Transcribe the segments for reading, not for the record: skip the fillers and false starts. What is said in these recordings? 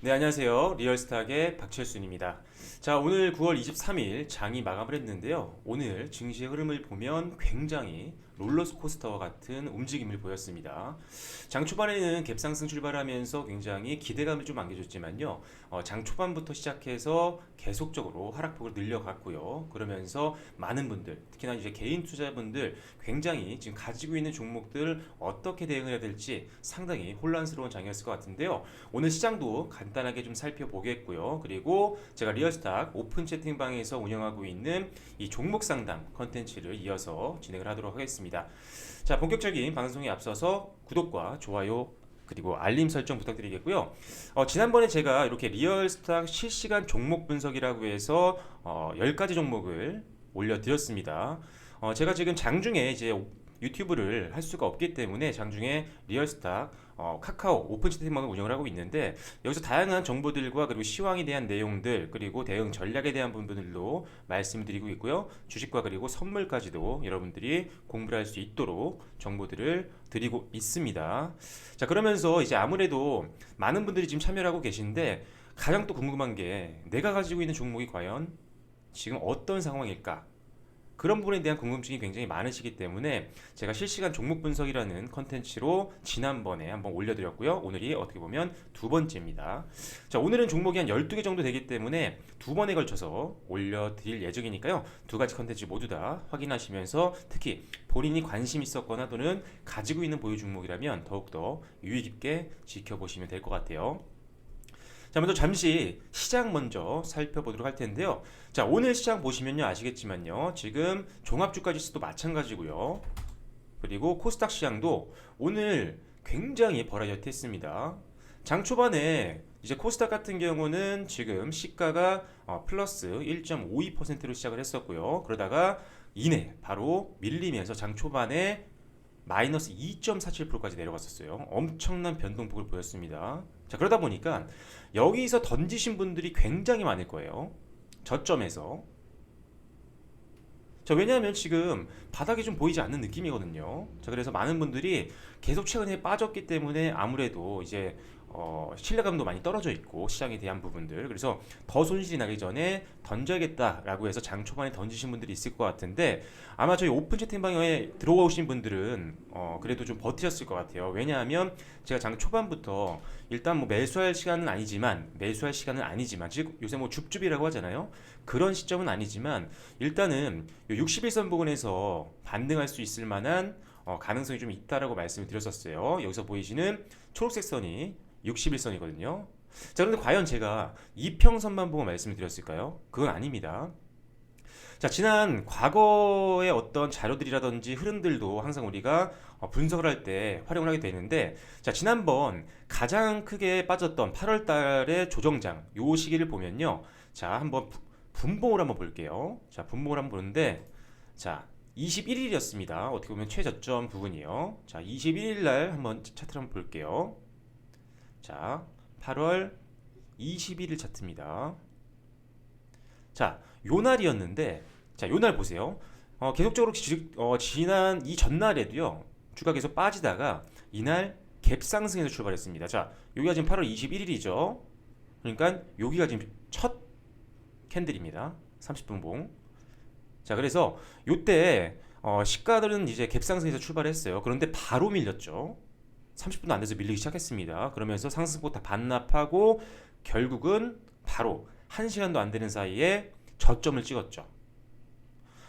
네, 안녕하세요. 리얼스탁의 박철순입니다. 자, 오늘 9월 23일 장이 마감을 했는데요. 오늘 증시의 흐름을 보면 굉장히 롤러코스터와 같은 움직임을 보였습니다. 장 초반에는 갭상승 출발하면서 굉장히 기대감을 좀 안겨줬지만요. 장 초반부터 시작해서 계속적으로 하락폭을 늘려갔고요. 그러면서 많은 분들, 특히나 이제 개인 투자분들 굉장히 지금 가지고 있는 종목들 어떻게 대응을 해야 될지 상당히 혼란스러운 장이었을 것 같은데요. 오늘 시장도 간단하게 좀 살펴보겠고요. 그리고 제가 리얼스탁 오픈 채팅방에서 운영하고 있는 이 종목 상담 컨텐츠를 이어서 진행을 하도록 하겠습니다. 자, 본격적인 방송에 앞서서 구독과 좋아요 그리고 알림 설정 부탁드리겠고요. 지난번에 제가 이렇게 리얼스탁 실시간 종목 분석이라고 해서 10가지 종목을 올려드렸습니다. 제가 지금 장중에 이제 유튜브를 할 수가 없기 때문에 장중에 리얼스탁 카카오 오픈 채팅방을 운영을 하고 있는데 여기서 다양한 정보들과 그리고 시황에 대한 내용들 그리고 대응 전략에 대한 부분들로 말씀드리고 있고요. 주식과 그리고 선물까지도 여러분들이 공부를 할 수 있도록 정보들을 드리고 있습니다. 자, 그러면서 이제 아무래도 많은 분들이 지금 참여를 하고 계신데 가장 또 궁금한 게 내가 가지고 있는 종목이 과연 지금 어떤 상황일까? 그런 부분에 대한 궁금증이 굉장히 많으시기 때문에 제가 실시간 종목 분석이라는 컨텐츠로 지난번에 한번 올려드렸고요. 오늘이 어떻게 보면 두 번째입니다. 자, 오늘은 종목이 한 12개 정도 되기 때문에 두 번에 걸쳐서 올려드릴 예정이니까요. 두 가지 컨텐츠 모두 다 확인하시면서 특히 본인이 관심 있었거나 또는 가지고 있는 보유 종목이라면 더욱더 유의 깊게 지켜보시면 될 것 같아요. 자, 먼저 잠시 시장 먼저 살펴보도록 할 텐데요. 자, 오늘 시장 보시면요 아시겠지만요. 지금 종합주가 지수도 마찬가지고요. 그리고 코스닥 시장도 오늘 굉장히 버라이어티했습니다. 장 초반에 이제 코스닥 같은 경우는 지금 시가가 플러스 1.52%로 시작을 했었고요. 그러다가 이내 바로 밀리면서 장 초반에 마이너스 2.47%까지 내려갔었어요. 엄청난 변동폭을 보였습니다. 자, 그러다 보니까 여기서 던지신 분들이 굉장히 많을 거예요. 저점에서. 자, 왜냐하면 지금 바닥이 좀 보이지 않는 느낌이거든요. 자, 그래서 많은 분들이 계속 최근에 빠졌기 때문에 아무래도 이제 신뢰감도 많이 떨어져 있고 시장에 대한 부분들 그래서 더 손실이 나기 전에 던져야겠다라고 해서 장 초반에 던지신 분들이 있을 것 같은데 아마 저희 오픈 채팅방에 들어오신 분들은 그래도 좀 버티셨을 것 같아요. 왜냐하면 제가 장 초반부터 일단 뭐 매수할 시간은 아니지만 즉 요새 뭐 줍줍이라고 하잖아요. 그런 시점은 아니지만 일단은 61선 부근에서 반등할 수 있을 만한 가능성이 좀 있다라고 말씀을 드렸었어요. 여기서 보이시는 초록색 선이 61선이거든요. 자, 그런데 과연 제가 이평선만 보고 말씀을 드렸을까요? 그건 아닙니다. 자, 지난 과거의 어떤 자료들이라든지 흐름들도 항상 우리가 분석을 할 때 활용을 하게 되는데 자, 지난번 가장 크게 빠졌던 8월 달의 조정장 요 시기를 보면요. 자, 한번 분봉을 한번 볼게요. 자, 분봉을 한번 보는데 자, 21일이었습니다. 어떻게 보면 최저점 부분이요. 자, 21일 날 한번 차트를 한번 볼게요. 자, 8월 21일 차트입니다. 자, 요 날이었는데, 자, 요 날 보세요. 계속적으로 지난 이 전날에도요, 주가 계속 빠지다가 이날 갭 상승해서 출발했습니다. 자, 여기가 지금 8월 21일이죠. 그러니까 여기가 지금 첫 캔들입니다. 30분 봉. 자, 그래서 요때 시가들은 이제 갭 상승해서 출발했어요. 그런데 바로 밀렸죠. 30분도 안 돼서 밀리기 시작했습니다. 그러면서 상승폭 다 반납하고 결국은 바로 1시간도 안 되는 사이에 저점을 찍었죠.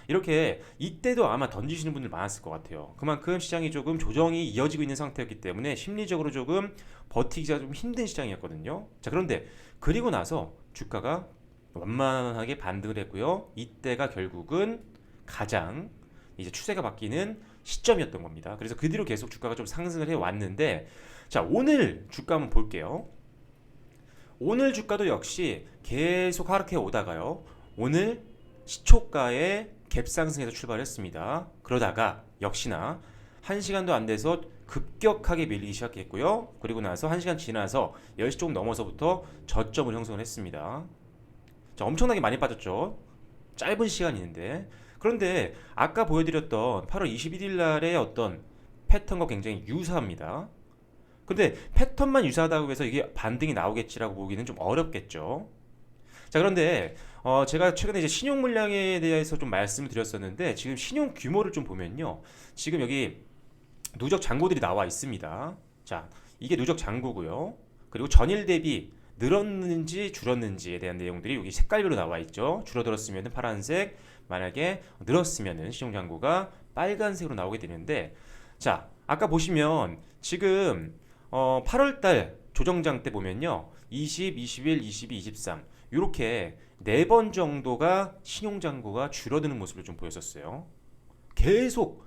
이렇게 이때도 아마 던지시는 분들 많았을 것 같아요. 그만큼 시장이 조금 조정이 이어지고 있는 상태였기 때문에 심리적으로 조금 버티기가 좀 힘든 시장이었거든요. 자, 그런데 그리고 나서 주가가 완만하게 반등을 했고요. 이때가 결국은 가장 이제 추세가 바뀌는 시점이었던 겁니다. 그래서 그 뒤로 계속 주가가 좀 상승을 해 왔는데 자, 오늘 주가 한번 볼게요. 오늘 주가도 역시 계속 하락해 오다가요. 오늘 시초가의 갭상승에서 출발했습니다. 그러다가 역시나 1시간도 안 돼서 급격하게 밀리기 시작했고요. 그리고 나서 1시간 지나서 10시 조금 넘어서부터 저점을 형성을 했습니다. 자, 엄청나게 많이 빠졌죠. 짧은 시간인데. 그런데 아까 보여드렸던 8월 21일 날의 어떤 패턴과 굉장히 유사합니다. 근데 패턴만 유사하다고 해서 이게 반등이 나오겠지라고 보기는 좀 어렵겠죠. 자, 그런데 제가 최근에 이제 신용 물량에 대해서 좀 말씀을 드렸었는데 지금 신용 규모를 좀 보면요. 지금 여기 누적 잔고들이 나와 있습니다. 자, 이게 누적 잔고고요. 그리고 전일 대비 늘었는지 줄었는지에 대한 내용들이 여기 색깔별로 나와 있죠. 줄어들었으면 파란색, 만약에 늘었으면 신용 잔고가 빨간색으로 나오게 되는데, 자, 아까 보시면 지금 8월 달 조정장 때 보면요. 20, 21, 22, 23 이렇게 4번 정도가 신용 잔고가 줄어드는 모습을 좀 보였었어요. 계속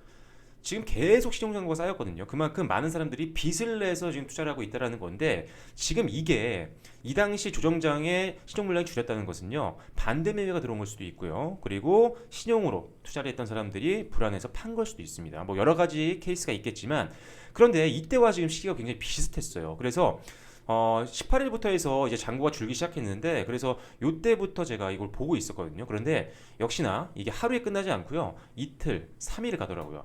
지금 계속 신용잔고가 쌓였거든요. 그만큼 많은 사람들이 빚을 내서 지금 투자를 하고 있다는 건데, 지금 이게 이 당시 조정장에 신용 물량이 줄였다는 것은요, 반대 매매가 들어온 걸 수도 있고요. 그리고 신용으로 투자를 했던 사람들이 불안해서 판 걸 수도 있습니다. 뭐 여러 가지 케이스가 있겠지만, 그런데 이때와 지금 시기가 굉장히 비슷했어요. 그래서 18일부터 해서 이제 잔고가 줄기 시작했는데, 그래서 요때부터 제가 이걸 보고 있었거든요. 그런데 역시나 이게 하루에 끝나지 않고요. 이틀, 3일을 가더라고요.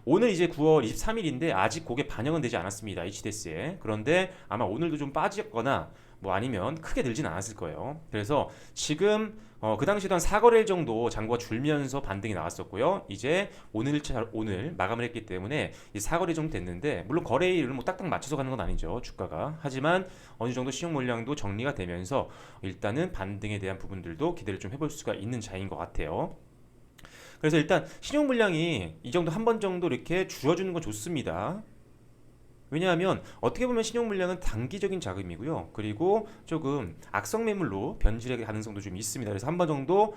오늘 이제 9월 23일인데 아직 그게 반영은 되지 않았습니다. HDS에. 그런데 아마 오늘도 좀 빠졌거나 뭐 아니면 크게 늘진 않았을 거예요. 그래서 지금 그 당시에도 한 4거래일 정도 잔고가 줄면서 반등이 나왔었고요. 이제 오늘 마감을 했기 때문에 이 4거래일 정도 됐는데, 물론 거래일을 뭐 딱딱 맞춰서 가는 건 아니죠. 주가가. 하지만 어느 정도 시용 물량도 정리가 되면서 일단은 반등에 대한 부분들도 기대를 좀 해볼 수가 있는 자리인 것 같아요. 그래서 일단 신용 물량이 이 정도 한 번 정도 이렇게 줄어주는 건 좋습니다. 왜냐하면 어떻게 보면 신용 물량은 단기적인 자금이고요. 그리고 조금 악성 매물로 변질의 가능성도 좀 있습니다. 그래서 한 번 정도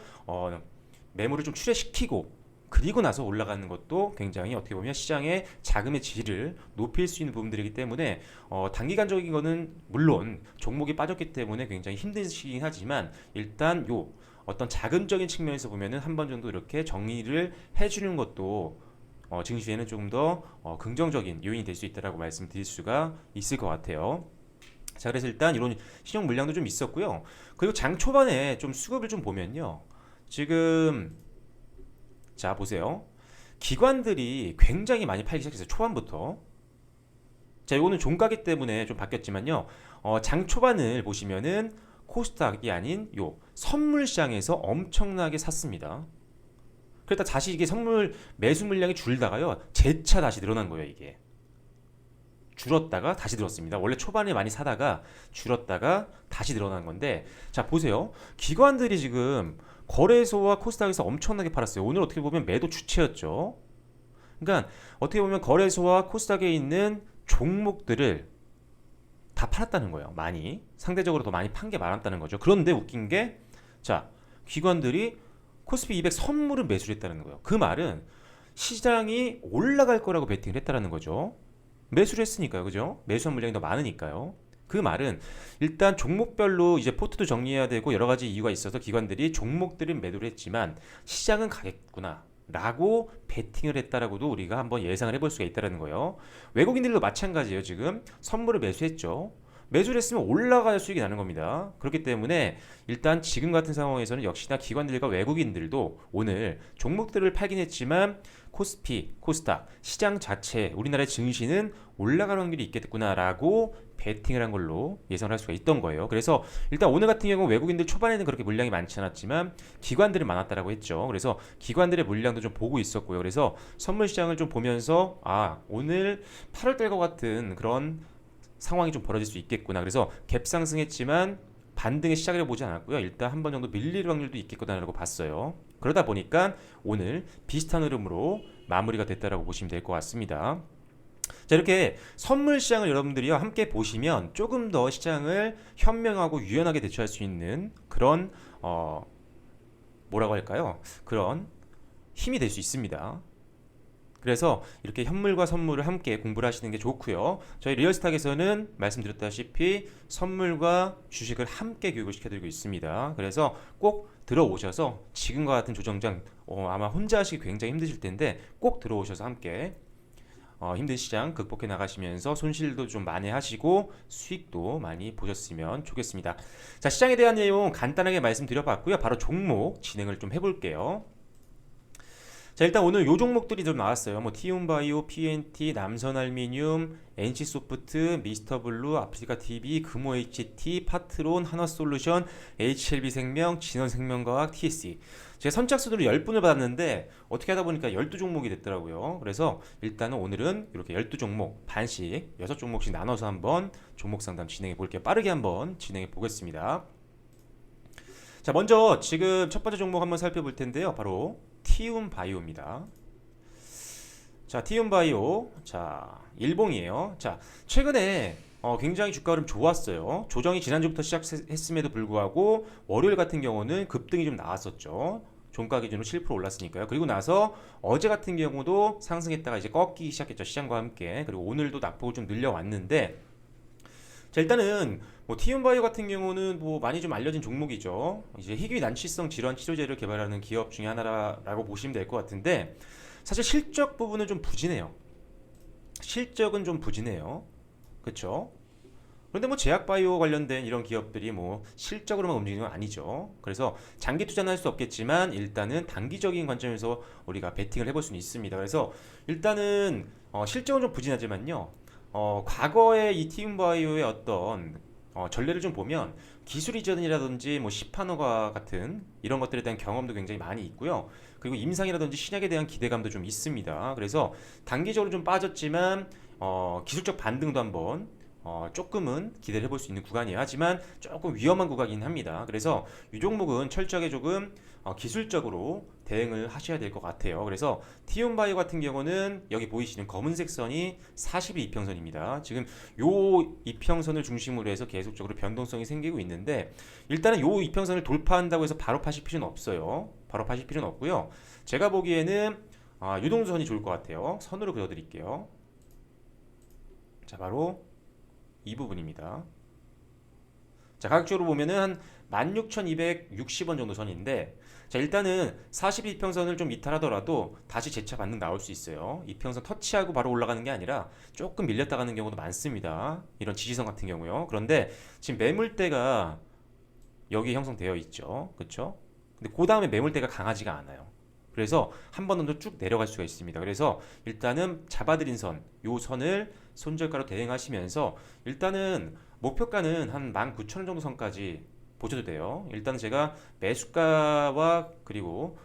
매물을 좀 출회시키고 그리고 나서 올라가는 것도 굉장히 어떻게 보면 시장의 자금의 질을 높일 수 있는 부분들이기 때문에 단기간적인 거는 물론 종목이 빠졌기 때문에 굉장히 힘든 시기긴 하지만, 일단 요 어떤 자금적인 측면에서 보면은 한 번 정도 이렇게 정리를 해주는 것도 증시에는 조금 더 긍정적인 요인이 될 수 있다라고 말씀드릴 수가 있을 것 같아요. 자, 그래서 일단 이런 신용 물량도 좀 있었고요. 그리고 장 초반에 좀 수급을 좀 보면요. 지금 자 보세요. 기관들이 굉장히 많이 팔기 시작했어요. 초반부터. 자, 이거는 종가기 때문에 좀 바뀌었지만요. 장 초반을 보시면은 코스닥이 아닌 요 선물 시장에서 엄청나게 샀습니다. 그러다 다시 이게 선물 매수 물량이 줄다가요, 재차 다시 늘어난 거예요. 이게 줄었다가 다시 늘었습니다. 원래 초반에 많이 사다가 줄었다가 다시 늘어난 건데, 자 보세요. 기관들이 지금 거래소와 코스닥에서 엄청나게 팔았어요. 오늘 어떻게 보면 매도 주체였죠. 그러니까 어떻게 보면 거래소와 코스닥에 있는 종목들을 다 팔았다는 거예요. 많이 상대적으로 더 많이 판 게 많았다는 거죠. 그런데 웃긴 게, 자 기관들이 코스피 200 선물을 매수를 했다는 거예요. 그 말은 시장이 올라갈 거라고 베팅을 했다는 거죠. 매수를 했으니까요. 그죠? 매수한 물량이 더 많으니까요. 그 말은 일단 종목별로 이제 포트도 정리해야 되고 여러 가지 이유가 있어서 기관들이 종목들은 매도를 했지만 시장은 가겠구나 라고 베팅을 했다라고도 우리가 한번 예상을 해볼 수가 있다는 거예요. 외국인들도 마찬가지예요. 지금 선물을 매수했죠. 매수를 했으면 올라가야 수익이 나는 겁니다. 그렇기 때문에 일단 지금 같은 상황에서는 역시나 기관들과 외국인들도 오늘 종목들을 팔긴 했지만 코스피, 코스닥, 시장 자체, 우리나라의 증시는 올라갈 확률이 있겠구나라고 베팅을 한 걸로 예상을 할 수가 있던 거예요. 그래서 일단 오늘 같은 경우 외국인들 초반에는 그렇게 물량이 많지 않았지만 기관들은 많았다라고 했죠. 그래서 기관들의 물량도 좀 보고 있었고요. 그래서 선물 시장을 좀 보면서 오늘 8월 달과 같은 그런 상황이 좀 벌어질 수 있겠구나. 그래서 갭 상승했지만 반등의 시작을 보지 않았고요. 일단 한 번 정도 밀릴 확률도 있겠구나라고 봤어요. 그러다 보니까 오늘 비슷한 흐름으로 마무리가 됐다라고 보시면 될 것 같습니다. 자, 이렇게 선물 시장을 여러분들이요 함께 보시면 조금 더 시장을 현명하고 유연하게 대처할 수 있는 그런 뭐라고 할까요? 그런 힘이 될 수 있습니다. 그래서 이렇게 현물과 선물을 함께 공부를 하시는 게 좋고요. 저희 리얼스탁에서는 말씀드렸다시피 선물과 주식을 함께 교육을 시켜드리고 있습니다. 그래서 꼭 들어오셔서 지금과 같은 조정장 아마 혼자 하시기 굉장히 힘드실 텐데 꼭 들어오셔서 함께 힘든 시장 극복해 나가시면서 손실도 좀 만회하시고 수익도 많이 보셨으면 좋겠습니다. 자, 시장에 대한 내용 간단하게 말씀드려봤고요. 바로 종목 진행을 좀 해볼게요. 자, 자, 일단 오늘 요 종목들이 좀 나왔어요. 뭐 티움바이오, PNT, 남선알미늄, NC소프트, 미스터블루, 아프리카TV, 금호HT, 파트론, 한화솔루션, HLB생명, 진원생명과학, TSE. 제가 선착순으로 10분을 받았는데 어떻게 하다 보니까 12종목이 됐더라고요. 그래서 일단은 오늘은 이렇게 12종목 반씩 6종목씩 나눠서 한번 종목 상담 진행해 볼게요. 빠르게 한번 진행해 보겠습니다. 자, 먼저 지금 첫 번째 종목 한번 살펴볼 텐데요. 바로 티움바이오입니다. 자, 티움바이오. 자, 일봉이에요. 자, 최근에 굉장히 주가 흐름 좋았어요. 조정이 지난주부터 시작했음에도 불구하고 월요일 같은 경우는 급등이 좀 나왔었죠. 종가 기준으로 7% 올랐으니까요. 그리고 나서 어제 같은 경우도 상승했다가 이제 꺾이기 시작했죠. 시장과 함께. 그리고 오늘도 낙폭을 좀 늘려왔는데, 자, 일단은 뭐 티움바이오 같은 경우는 뭐 많이 좀 알려진 종목이죠. 이제 희귀 난치성 질환 치료제를 개발하는 기업 중에 하나라고 보시면 될 것 같은데, 사실 실적 부분은 좀 부진해요. 실적은 좀 부진해요. 그렇죠? 그런데 뭐 제약바이오 관련된 이런 기업들이 뭐 실적으로만 움직이는 건 아니죠. 그래서 장기 투자는 할 수 없겠지만 일단은 단기적인 관점에서 우리가 베팅을 해볼 수는 있습니다. 그래서 일단은 실적은 좀 부진하지만요. 과거의 이 티움바이오의 어떤 전례를 좀 보면 기술 이전이라든지 뭐 시판허가 같은 이런 것들에 대한 경험도 굉장히 많이 있고요. 그리고 임상이라든지 신약에 대한 기대감도 좀 있습니다. 그래서 단기적으로 좀 빠졌지만 기술적 반등도 한번 조금은 기대를 해볼 수 있는 구간이에요. 하지만 조금 위험한 구간이긴 합니다. 그래서 이 종목은 철저하게 조금 기술적으로 대응을 하셔야 될 것 같아요. 그래서 티움바이오 같은 경우는 여기 보이시는 검은색 선이 40일 이평선입니다. 지금 요 이평선을 중심으로 해서 계속적으로 변동성이 생기고 있는데, 일단은 요 이평선을 돌파한다고 해서 바로 파실 필요는 없어요. 바로 파실 필요는 없고요. 제가 보기에는 유동선이 좋을 것 같아요. 선으로 그려드릴게요. 자, 바로 이 부분입니다. 자, 가격적으로 보면은 한 16,260원 정도 선인데, 자, 일단은 42평선을 좀 이탈하더라도 다시 재차 반등 나올 수 있어요. 이평선 터치하고 바로 올라가는 게 아니라 조금 밀렸다 가는 경우도 많습니다. 이런 지지선 같은 경우요. 그런데 지금 매물대가 여기 형성되어 있죠. 그렇죠? 근데 그 다음에 매물대가 강하지가 않아요. 그래서 한 번 더 쭉 내려갈 수가 있습니다. 그래서 일단은 잡아들인 선, 요 선을 손절가로 대응하시면서 일단은 목표가는 한 19,000원 정도 선까지 보셔도 돼요. 일단 제가 매수가와 그리고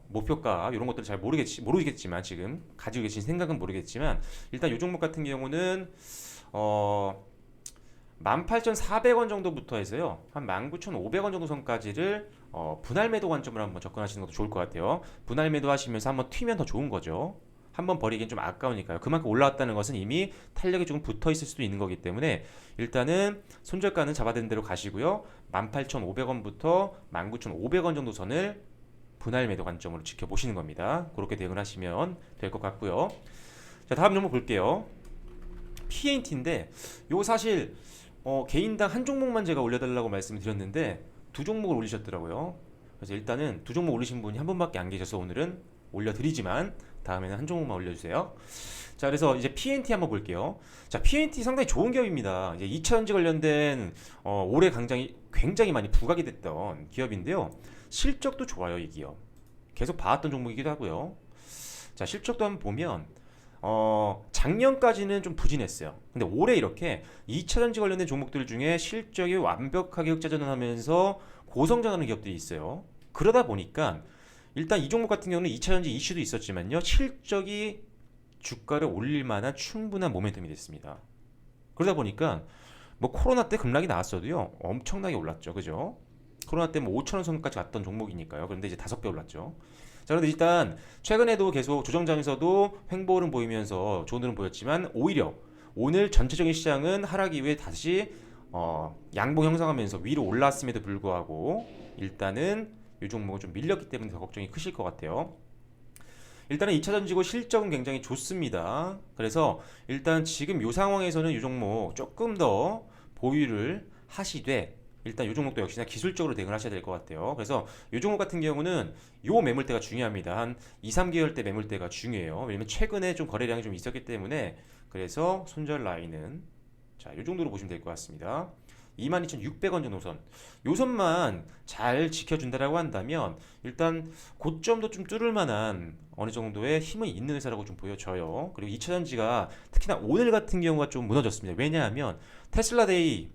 목표가 이런 것들을 잘 모르겠지만 지금 가지고 계신 생각은 모르겠지만, 일단 이 종목 같은 경우는 18,400원 정도부터 해서요 한 19,500원 정도 선까지를 분할 매도 관점으로 한번 접근하시는 것도 좋을 것 같아요. 분할 매도 하시면서 한번 튀면 더 좋은 거죠. 한번 버리긴 좀 아까우니까요. 그만큼 올라왔다는 것은 이미 탄력이 조금 붙어 있을 수도 있는 거기 때문에 일단은 손절가는 잡아든 대로 가시고요. 18,500원부터 19,500원 정도 선을 분할 매도 관점으로 지켜보시는 겁니다. 그렇게 대응을 하시면 될 것 같고요. 자, 다음 종목 볼게요. PNT인데 요 사실 개인당 한 종목만 제가 올려달라고 말씀을 드렸는데 두 종목을 올리셨더라고요. 그래서 일단은 두 종목 올리신 분이 한 분밖에 안 계셔서 오늘은 올려드리지만 다음에는 한 종목만 올려주세요. 자, 그래서 이제 PNT 한번 볼게요. 자, PNT 상당히 좋은 기업입니다. 이제 2차전지 관련된 올해 굉장히 많이 부각이 됐던 기업인데요. 실적도 좋아요, 이 기업. 계속 봐왔던 종목이기도 하고요. 자, 실적도 한번 보면 작년까지는 좀 부진했어요. 근데 올해 이렇게 2차전지 관련된 종목들 중에 실적이 완벽하게 흑자전을 하면서 고성장하는 기업들이 있어요. 그러다 보니까 일단 이 종목 같은 경우는 2차전지 이슈도 있었지만요, 실적이 주가를 올릴 만한 충분한 모멘텀이 됐습니다. 그러다 보니까 뭐 코로나 때 급락이 나왔어도요 엄청나게 올랐죠. 그죠? 코로나 때 뭐 5,000원 선까지 갔던 종목이니까요. 그런데 이제 5배 올랐죠. 자, 그런데 일단 최근에도 계속 조정장에서도 횡보흐름 보이면서 좋은 흐름 보였지만, 오히려 오늘 전체적인 시장은 하락 이후에 다시 양봉 형성하면서 위로 올랐음에도 불구하고 일단은 이 종목은 좀 밀렸기 때문에 더 걱정이 크실 것 같아요. 일단은 2차전지고 실적은 굉장히 좋습니다. 그래서 일단 지금 이 상황에서는 이 종목 조금 더 보유를 하시되, 일단 이 종목도 역시나 기술적으로 대응을 하셔야 될 것 같아요. 그래서 이 종목 같은 경우는 요 매물대가 중요합니다. 한 2, 3개월대 매물대가 중요해요. 왜냐면 최근에 좀 거래량이 좀 있었기 때문에. 그래서 손절 라인은 자, 이 정도로 보시면 될 것 같습니다. 22,600원 정도 선. 요 선만 잘 지켜준다라고 한다면 일단 고점도 좀 뚫을 만한 어느 정도의 힘은 있는 회사라고 좀 보여져요. 그리고 2차전지가 특히나 오늘 같은 경우가 좀 무너졌습니다. 왜냐하면 테슬라 데이,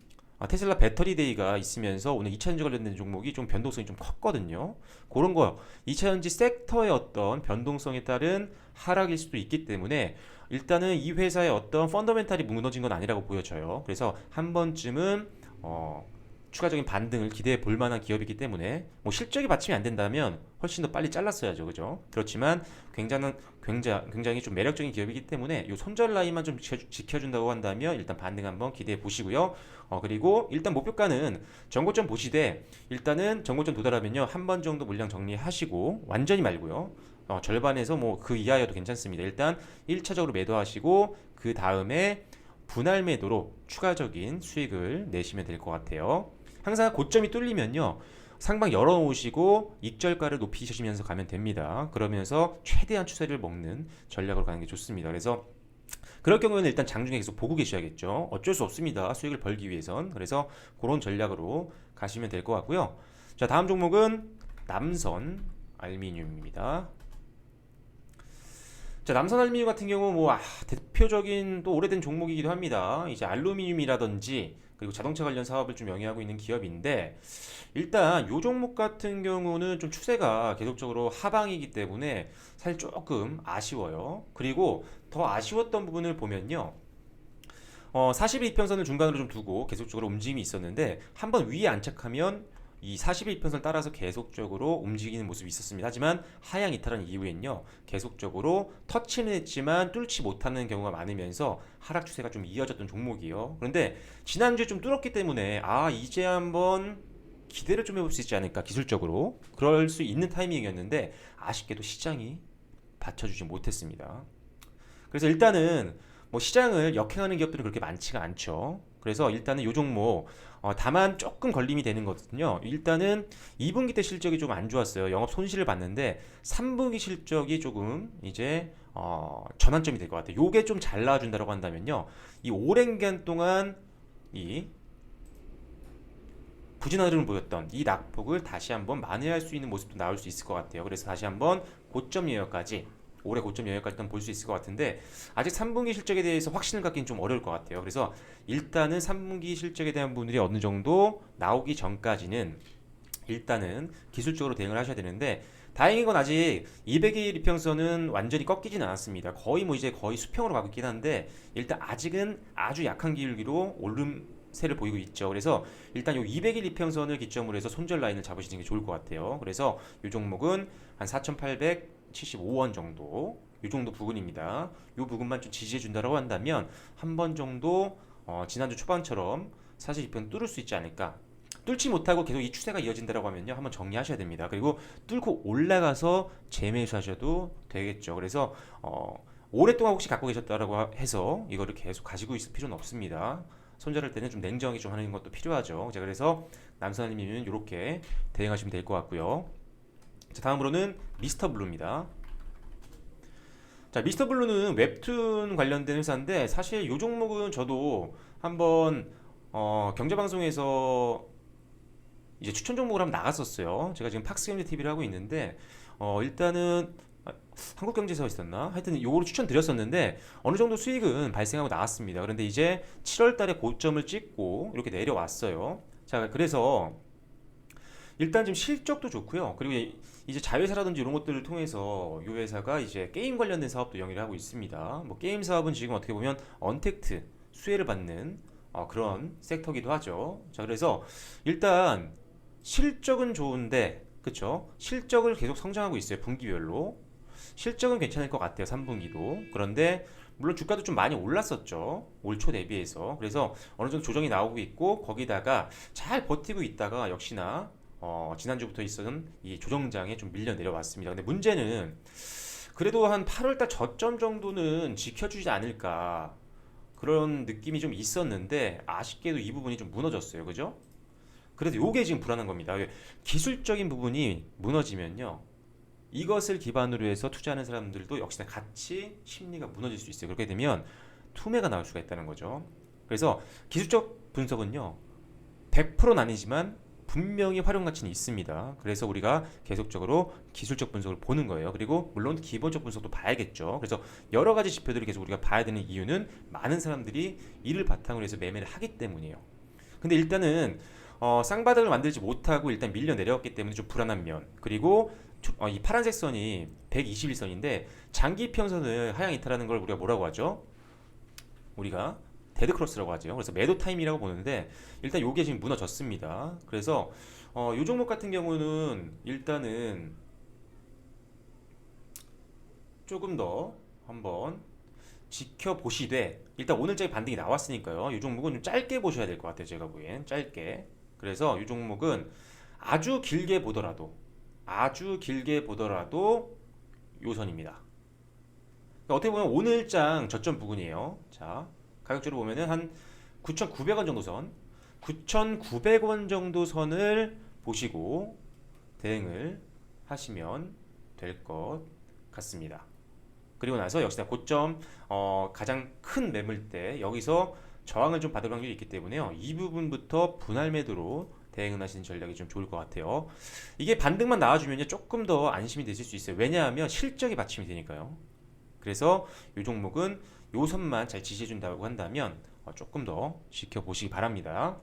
테슬라 배터리 데이가 있으면서 오늘 2차전지 관련된 종목이 좀 변동성이 좀 컸거든요. 그런 거 2차전지 섹터의 어떤 변동성에 따른 하락일 수도 있기 때문에 일단은 이 회사의 어떤 펀더멘탈이 무너진 건 아니라고 보여져요. 그래서 한 번쯤은 추가적인 반등을 기대해 볼 만한 기업이기 때문에 뭐 실적이 받침이 안 된다면 훨씬 더 빨리 잘랐어야죠, 그죠? 그렇지만 굉장히 좀 매력적인 기업이기 때문에 이 손절 라인만 좀 지켜준다고 한다면 일단 반등 한번 기대해 보시고요. 그리고 일단 목표가는 전고점 보시되 일단은 전고점 도달하면요 한 번 정도 물량 정리하시고 완전히 말고요. 절반에서 뭐 그 이하여도 괜찮습니다. 일단 1차적으로 매도하시고 그 다음에 분할 매도로 추가적인 수익을 내시면 될 것 같아요. 항상 고점이 뚫리면요. 상방 열어놓으시고 익절가를 높이시면서 가면 됩니다. 그러면서 최대한 추세를 먹는 전략으로 가는 게 좋습니다. 그래서 그럴 경우에는 일단 장중에 계속 보고 계셔야겠죠. 어쩔 수 없습니다. 수익을 벌기 위해선. 그래서 그런 전략으로 가시면 될 것 같고요. 자, 다음 종목은 남선 알미늄입니다. 자, 남선알미늄 같은 경우 뭐 대표적인 또 오래된 종목이기도 합니다. 이제 알루미늄이라든지 그리고 자동차 관련 사업을 좀 영위하고 있는 기업인데 일단 요 종목 같은 경우는 좀 추세가 계속적으로 하방이기 때문에 사실 조금 아쉬워요. 그리고 더 아쉬웠던 부분을 보면요. 40일 이평선을 중간으로 좀 두고 계속적으로 움직임이 있었는데 한번 위에 안착하면 이 40일 이평선을 따라서 계속적으로 움직이는 모습이 있었습니다. 하지만 하향 이탈한 이후엔요 계속적으로 터치는 했지만 뚫지 못하는 경우가 많으면서 하락 추세가 좀 이어졌던 종목이에요. 그런데 지난주에 좀 뚫었기 때문에 이제 한번 기대를 좀 해볼 수 있지 않을까, 기술적으로 그럴 수 있는 타이밍이었는데 아쉽게도 시장이 받쳐주지 못했습니다. 그래서 일단은 뭐 시장을 역행하는 기업들은 그렇게 많지가 않죠. 그래서 일단은 요 종목 다만 조금 걸림이 되는 것은요. 일단은 2분기 때 실적이 좀 안 좋았어요. 영업 손실을 봤는데 3분기 실적이 조금 이제 전환점이 될 것 같아요. 요게 좀 잘 나와준다고 한다면요. 이 오랜 기간 동안 이 부진한 흐름을 보였던 이 낙폭을 다시 한번 만회할 수 있는 모습도 나올 수 있을 것 같아요. 그래서 다시 한번 고점 예열까지 올해 고점 여기까지 볼 수 있을 것 같은데 아직 3분기 실적에 대해서 확신을 갖기는 좀 어려울 것 같아요. 그래서 일단은 3분기 실적에 대한 부분들이 어느 정도 나오기 전까지는 일단은 기술적으로 대응을 하셔야 되는데 다행인 건 아직 200일 이평선은 완전히 꺾이진 않았습니다. 거의 뭐 이제 거의 수평으로 가고 있긴 한데 일단 아직은 아주 약한 기울기로 오름세를 보이고 있죠. 그래서 일단 요 200일 이평선을 기점으로 해서 손절 라인을 잡으시는 게 좋을 것 같아요. 그래서 이 종목은 한 4,875원 정도 이 정도 부근입니다. 이 부근만 좀 지지해 준다고 한다면 한 번 정도 지난주 초반처럼 사실 이편 뚫을 수 있지 않을까. 뚫지 못하고 계속 이 추세가 이어진다고 하면요 한번 정리하셔야 됩니다. 그리고 뚫고 올라가서 재매수하셔도 되겠죠. 그래서 오랫동안 혹시 갖고 계셨다라고 해서 이거를 계속 가지고 있을 필요는 없습니다. 손절할 때는 좀 냉정하게 좀 하는 것도 필요하죠. 자, 그래서 남선님은 이렇게 대응하시면 될 것 같고요. 자, 다음으로는 미스터 블루입니다. 자, 미스터 블루는 웹툰 관련된 회사인데 사실 이 종목은 저도 한번 경제방송에서 이제 추천 종목을 한번 나갔었어요. 제가 지금 팍스경제 TV를 하고 있는데 일단은 한국경제에서 있었나? 하여튼 요거를 추천드렸었는데 어느 정도 수익은 발생하고 나왔습니다. 그런데 이제 7월 달에 고점을 찍고 이렇게 내려왔어요. 자, 그래서 일단 지금 실적도 좋고요. 그리고 이제 자회사라든지 이런 것들을 통해서 이 회사가 이제 게임 관련된 사업도 영위를 하고 있습니다. 뭐 게임 사업은 지금 어떻게 보면 언택트 수혜를 받는 그런 섹터기도 하죠. 자, 그래서 일단 실적은 좋은데 그쵸? 실적을 계속 성장하고 있어요. 분기별로. 실적은 괜찮을 것 같아요. 3분기도. 그런데 물론 주가도 좀 많이 올랐었죠. 올 초 대비해서. 그래서 어느 정도 조정이 나오고 있고 거기다가 잘 버티고 있다가 역시나 지난주부터 있었던 이 조정장에 좀 밀려 내려왔습니다. 근데 문제는 그래도 한 8월달 저점 정도는 지켜주지 않을까 그런 느낌이 좀 있었는데 아쉽게도 이 부분이 좀 무너졌어요. 그죠? 그래서 요게 지금 불안한 겁니다. 기술적인 부분이 무너지면요. 이것을 기반으로 해서 투자하는 사람들도 역시나 같이 심리가 무너질 수 있어요. 그렇게 되면 투매가 나올 수가 있다는 거죠. 그래서 기술적 분석은요. 100%는 아니지만 분명히 활용 가치는 있습니다. 그래서 우리가 계속적으로 기술적 분석을 보는 거예요. 그리고 물론 기본적 분석도 봐야겠죠. 그래서 여러 가지 지표들을 계속 우리가 봐야 되는 이유는 많은 사람들이 이를 바탕으로 해서 매매를 하기 때문이에요. 근데 일단은 쌍바닥을 만들지 못하고 일단 밀려 내려왔기 때문에 좀 불안한 면, 그리고 이 파란색 선이 121선인데 장기 평선을 하향 이탈하는 걸 우리가 뭐라고 하죠? 우리가 데드크로스라고 하죠. 그래서 매도 타임이라고 보는데 일단 요게 지금 무너졌습니다. 그래서 요 종목 같은 경우는 일단은 조금 더 한번 지켜보시되, 일단 오늘장에 반등이 나왔으니까요. 이 종목은 좀 짧게 보셔야 될 것 같아요. 제가 보기엔 짧게. 그래서 이 종목은 아주 길게 보더라도 요선입니다. 그러니까 어떻게 보면 오늘장 저점 부근이에요. 자, 가격대로 보면은 한 9,900원 정도 선, 9,900원 정도 선을 보시고 대응을 하시면 될 것 같습니다. 그리고 나서 역시나 고점 가장 큰 매물대 여기서 저항을 좀 받을 확률이 있기 때문에요. 이 부분부터 분할 매도로 대응을 하시는 전략이 좀 좋을 것 같아요. 이게 반등만 나와주면 조금 더 안심이 되실 수 있어요. 왜냐하면 실적이 받침이 되니까요. 그래서 이 종목은 요 선만 잘 지지해준다고 한다면 조금 더 지켜보시기 바랍니다.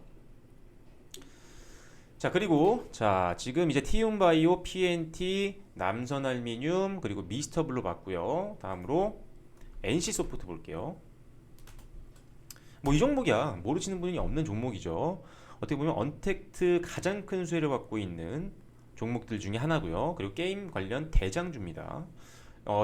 자, 그리고 자 지금 이제 티움바이오, PNT, 남선알미늄, 그리고 미스터블루 봤고요. 다음으로 NC소프트 볼게요. 뭐 이 종목이야 모르시는 분이 없는 종목이죠. 어떻게 보면 언택트 가장 큰 수혜를 받고 있는 종목들 중에 하나고요. 그리고 게임 관련 대장주입니다.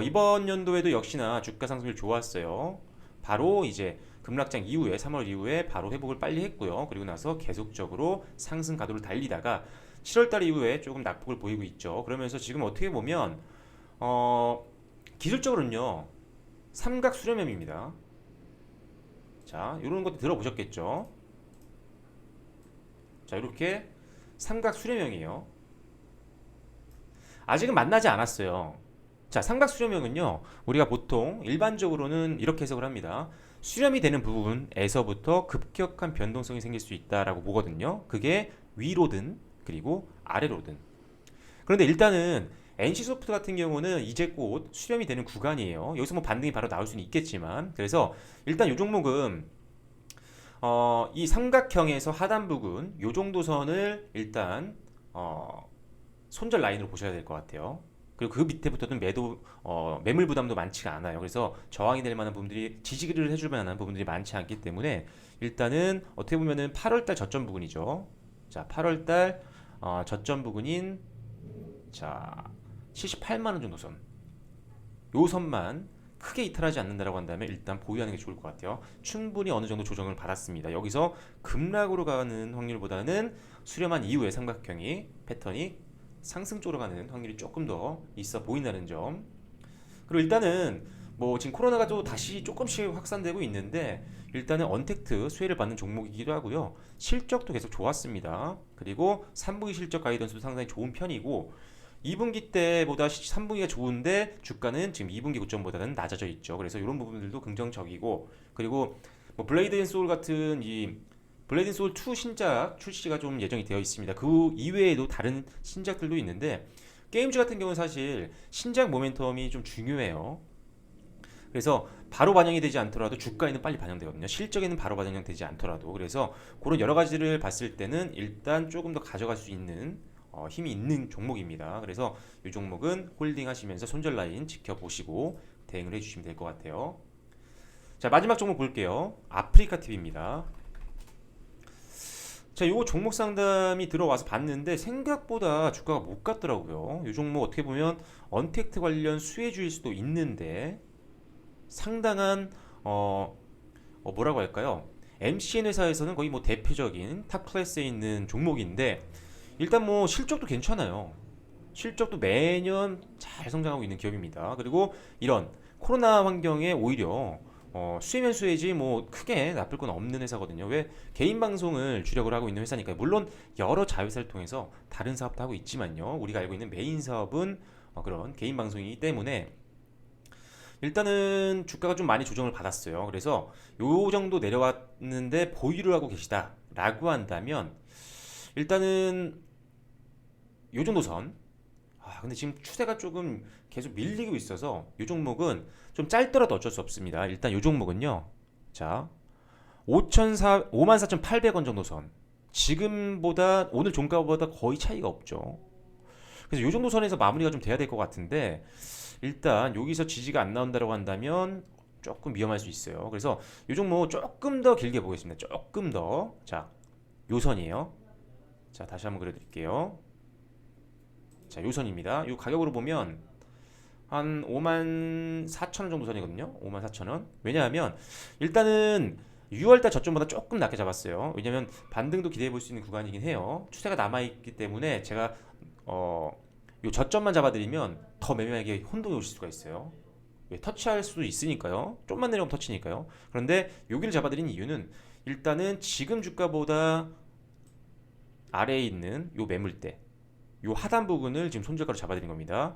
이번 연도에도 역시나 주가 상승률 좋았어요. 바로 이제 급락장 이후에 3월 이후에 바로 회복을 빨리 했고요. 그리고 나서 계속적으로 상승 가도를 달리다가 7월달 이후에 조금 낙폭을 보이고 있죠. 그러면서 지금 어떻게 보면 기술적으로는요 삼각 수렴형입니다. 자, 이런 것도 들어보셨겠죠. 자, 이렇게 삼각 수렴형이에요. 아직은 만나지 않았어요. 자, 삼각 수렴형은요 우리가 보통 일반적으로는 이렇게 해석을 합니다. 수렴이 되는 부분에서부터 급격한 변동성이 생길 수 있다라고 보거든요. 그게 위로든 그리고 아래로든. 그런데 일단은 NC소프트 같은 경우는 이제 곧 수렴이 되는 구간이에요. 여기서 뭐 반등이 바로 나올 수는 있겠지만, 그래서 일단 이 종목은 이 삼각형에서 하단 부분 요 정도 선을 일단 손절 라인으로 보셔야 될 것 같아요. 그리고 그 밑에부터는 매물 부담도 많지가 않아요. 그래서 저항이 될 만한 부분들이, 지지를 해줄 만한 부분들이 많지 않기 때문에 일단은 어떻게 보면은 8월달 저점 부분이죠. 자, 8월달 저점 부분인 자 78만 원 정도 선, 요 선만 크게 이탈하지 않는다라고 한다면 일단 보유하는 게 좋을 것 같아요. 충분히 어느 정도 조정을 받았습니다. 여기서 급락으로 가는 확률보다는 수렴한 이후의 삼각형이 패턴이 상승 쪽으로 가는 확률이 조금 더 있어 보인다는 점. 그리고 일단은 뭐 지금 코로나가 또 다시 조금씩 확산되고 있는데 일단은 언택트 수혜를 받는 종목이기도 하고요. 실적도 계속 좋았습니다. 그리고 3분기 실적 가이던스도 상당히 좋은 편이고 2분기 때보다 3분기가 좋은데 주가는 지금 2분기 고점보다는 낮아져 있죠. 그래서 이런 부분들도 긍정적이고, 그리고 뭐 블레이드 앤 소울 같은 이 블레이드 앤 소울 2 신작 출시가 좀 예정이 되어 있습니다. 그 이외에도 다른 신작들도 있는데 게임즈 같은 경우는 사실 신작 모멘텀이 좀 중요해요. 그래서 바로 반영이 되지 않더라도 주가에는 빨리 반영되거든요. 실적에는 바로 반영되지 않더라도. 그래서 그런 여러 가지를 봤을 때는 일단 조금 더 가져갈 수 있는 힘이 있는 종목입니다. 그래서 이 종목은 홀딩 하시면서 손절 라인 지켜보시고 대응을 해주시면 될 것 같아요. 자, 마지막 종목 볼게요. 아프리카 TV입니다. 자, 요 종목 상담이 들어와서 봤는데 생각보다 주가가 못 갔더라고요. 이 종목 어떻게 보면 언택트 관련 수혜주일 수도 있는데 상당한 뭐라고 할까요? MCN 회사에서는 거의 뭐 대표적인 탑 클래스에 있는 종목인데 일단 뭐 실적도 괜찮아요. 실적도 매년 잘 성장하고 있는 기업입니다. 그리고 이런 코로나 환경에 오히려 수혜면 수혜지 뭐 크게 나쁠 건 없는 회사거든요. 왜? 개인 방송을 주력을 하고 있는 회사니까요. 물론 여러 자회사를 통해서 다른 사업도 하고 있지만요. 우리가 알고 있는 메인 사업은 그런 개인 방송이기 때문에 일단은 주가가 좀 많이 조정을 받았어요. 그래서 요 정도 내려왔는데 보유를 하고 계시다 라고 한다면 일단은 요 정도 선. 근데 지금 추세가 조금 계속 밀리고 있어서 요 종목은 좀 짧더라도 어쩔 수 없습니다. 일단 요 종목은요. 자, 54,800원 정도 선. 지금보다 오늘 종가보다 거의 차이가 없죠. 그래서 요 정도 선에서 마무리가 좀 돼야 될 것 같은데 일단 여기서 지지가 안 나온다고 한다면 조금 위험할 수 있어요. 그래서 요 종목 조금 더 길게 보겠습니다. 조금 더. 자, 요 선이에요. 자, 다시 한번 그려드릴게요. 자, 요 선입니다. 요 가격으로 보면 한 54,000원 정도 선이거든요. 54,000원. 왜냐하면 일단은 6월달 저점보다 조금 낮게 잡았어요. 왜냐면 반등도 기대해 볼 수 있는 구간이긴 해요. 추세가 남아있기 때문에 제가 요 저점만 잡아드리면 더 매매하기에 혼동이 오실 수가 있어요. 왜 터치할 수도 있으니까요. 좀만 내려오면 터치니까요. 그런데 여기를 잡아드린 이유는 일단은 지금 주가보다 아래에 있는 요 매물대, 요 하단 부분을 지금 손절가로 잡아드린 겁니다.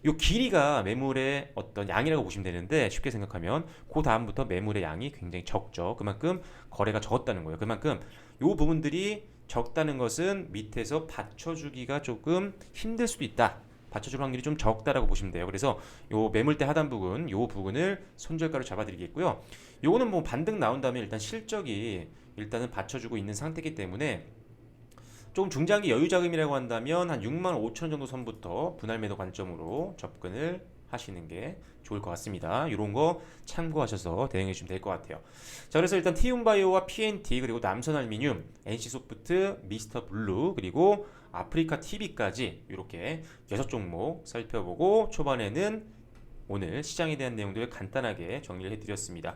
요 길이가 매물의 어떤 양이라고 보시면 되는데 쉽게 생각하면 그 다음부터 매물의 양이 굉장히 적죠. 그만큼 거래가 적었다는 거예요. 그만큼 요 부분들이 적다는 것은 밑에서 받쳐주기가 조금 힘들 수도 있다. 받쳐줄 확률이 좀 적다라고 보시면 돼요. 그래서 요 매물대 하단 부분, 요 부분을 손절가로 잡아드리겠고요. 요거는 뭐 반등 나온 다음에 일단 실적이 일단은 받쳐주고 있는 상태이기 때문에 조금 중장기 여유 자금이라고 한다면 한 65,000원 정도 선부터 분할 매도 관점으로 접근을 하시는 게 좋을 것 같습니다. 이런 거 참고하셔서 대응해 주시면 될 것 같아요. 자, 그래서 일단 티움바이오와 PNT 그리고 남선알미늄, NC소프트, 미스터블루 그리고 아프리카 TV까지 이렇게 6종목 살펴보고 초반에는 오늘 시장에 대한 내용들을 간단하게 정리를 해드렸습니다.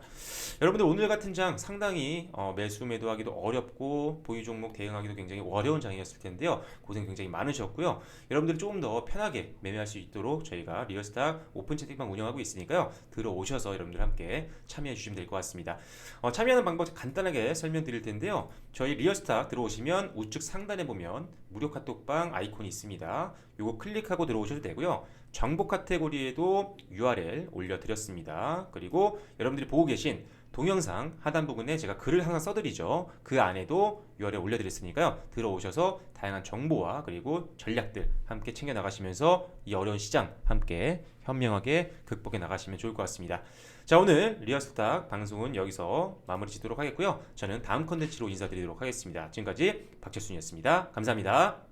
여러분들 오늘 같은 장 상당히 매수 매도하기도 어렵고 보유 종목 대응하기도 굉장히 어려운 장이었을 텐데요. 고생 굉장히 많으셨고요. 여러분들 조금 더 편하게 매매할 수 있도록 저희가 리얼스탁 오픈 채팅방 운영하고 있으니까요. 들어오셔서 여러분들 함께 참여해 주시면 될 것 같습니다. 참여하는 방법 간단하게 설명드릴 텐데요. 저희 리얼스탁 들어오시면 우측 상단에 보면 무료 카톡방 아이콘이 있습니다. 요거 클릭하고 들어오셔도 되고요. 정보 카테고리에도 URL 올려드렸습니다. 그리고 여러분들이 보고 계신 동영상 하단 부분에 제가 글을 항상 써드리죠. 그 안에도 URL 올려드렸으니까요. 들어오셔서 다양한 정보와 그리고 전략들 함께 챙겨 나가시면서 이 어려운 시장 함께 현명하게 극복해 나가시면 좋을 것 같습니다. 자, 오늘 리얼스탁 방송은 여기서 마무리 짓도록 하겠고요. 저는 다음 컨텐츠로 인사드리도록 하겠습니다. 지금까지 박철순이었습니다. 감사합니다.